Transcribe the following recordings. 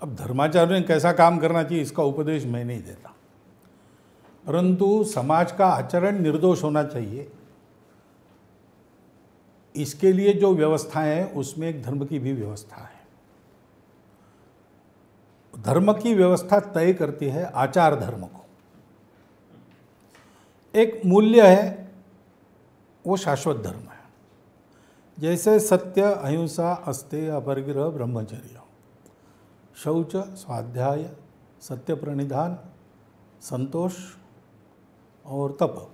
अब धर्माचार्य ने कैसा काम करना चाहिए इसका उपदेश मैं नहीं देता, परंतु समाज का आचरण निर्दोष होना चाहिए, इसके लिए जो व्यवस्थाएं हैं उसमें एक धर्म की भी व्यवस्था है। धर्म की व्यवस्था तय करती है आचार धर्म को। एक मूल्य है, वो शाश्वत धर्म है। जैसे सत्य, अहिंसा, अस्तेय, अपरिग्रह, ब्रह्मचर्य, शौच, स्वाध्याय, सत्य प्रणिधान, संतोष और तप,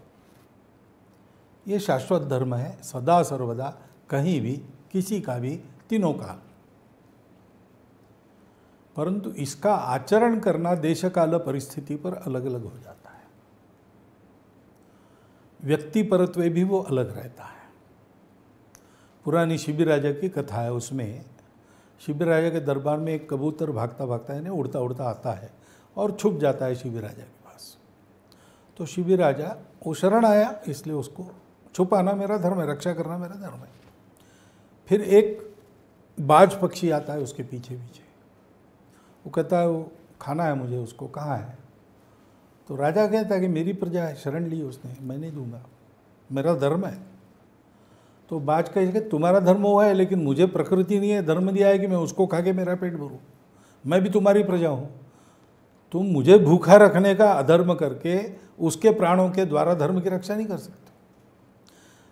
ये शाश्वत धर्म है, सदा सर्वदा, कहीं भी, किसी का भी, तीनों का। परंतु इसका आचरण करना देश काल परिस्थिति पर अलग अलग हो जाता है। व्यक्ति परत्वे भी वो अलग रहता है। पुरानी शिबिर राजा की कथा है, उसमें शिबिर राजा के दरबार में एक कबूतर भागता भागता यानी उड़ता उड़ता आता है और छुप जाता है शिबिर राजा के पास। तो शिबिर राजा वो शरण आया, इसलिए उसको छुपाना मेरा धर्म है, रक्षा करना मेरा धर्म है। फिर एक बाज पक्षी आता है उसके पीछे पीछे, वो कहता है वो खाना है मुझे, उसको कहाँ है? तो राजा कहता है कि मेरी प्रजा है, शरण ली उसने, मैं नहीं दूंगा, मेरा धर्म है। तो बाज कहे तुम्हारा धर्म वो है, लेकिन मुझे प्रकृति नहीं है, धर्म दिया है कि मैं उसको खा के मेरा पेट भरूँ, मैं भी तुम्हारी प्रजा हूँ। तुम मुझे भूखा रखने का अधर्म करके उसके प्राणों के द्वारा धर्म की रक्षा नहीं कर सकते।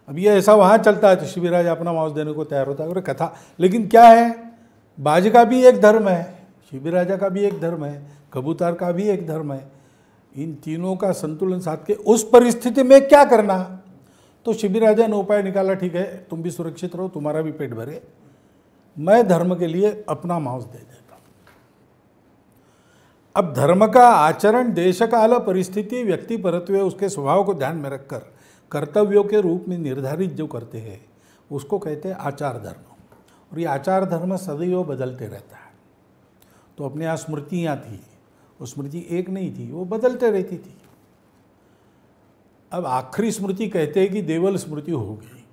अब ये ऐसा वहाँ चलता है तो शिबिर राजा अपना मांस देने को तैयार होता है। और कथा, लेकिन क्या है, बाज का भी एक धर्म है, शिबिर राजा का भी एक धर्म है, कबूतर का भी एक धर्म है। इन तीनों का संतुलन साध के उस परिस्थिति में क्या करना? तो शिबिर राजा ने उपाय निकाला, ठीक है तुम भी सुरक्षित रहो, तुम्हारा भी पेट भरे, मैं धर्म के लिए अपना मांस दे देता हूं। अब धर्म का आचरण देश काल परिस्थिति, व्यक्ति परत्वे, उसके स्वभाव को ध्यान में रखकर कर्तव्यों के रूप में निर्धारित जो करते हैं उसको कहते हैं आचार धर्म। और ये आचार धर्म सदैव बदलते रहता है। तो अपने यहाँ स्मृतियाँ थी, वो स्मृति एक नहीं थी, वो बदलते रहती थी। अब आखिरी स्मृति कहते हैं कि देवल स्मृति हो गई,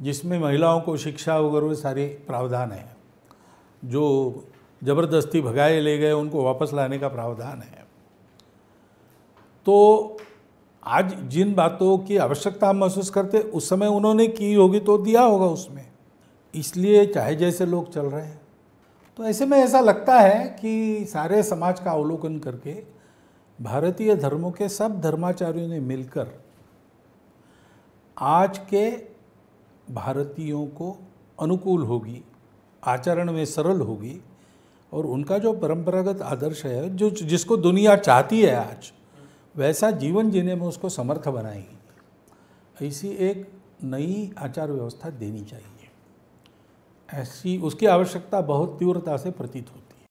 जिसमें महिलाओं को शिक्षा वगैरह सारे प्रावधान है, जो जबरदस्ती भगाए ले गए उनको वापस लाने का प्रावधान है। तो आज जिन बातों की आवश्यकता हम महसूस करते उस समय उन्होंने की होगी तो दिया होगा उसमें, इसलिए चाहे जैसे लोग चल रहे हैं। तो ऐसे में ऐसा लगता है कि सारे समाज का अवलोकन करके भारतीय धर्मों के सब धर्माचार्यों ने मिलकर आज के भारतीयों को अनुकूल होगी, आचरण में सरल होगी, और उनका जो परंपरागत आदर्श है, जो जिसको दुनिया चाहती है आज, वैसा जीवन जीने में उसको समर्थ बनाएगी। ऐसी एक नई आचार व्यवस्था देनी चाहिए। ऐसी उसकी आवश्यकता बहुत तीव्रता से प्रतीत होती है।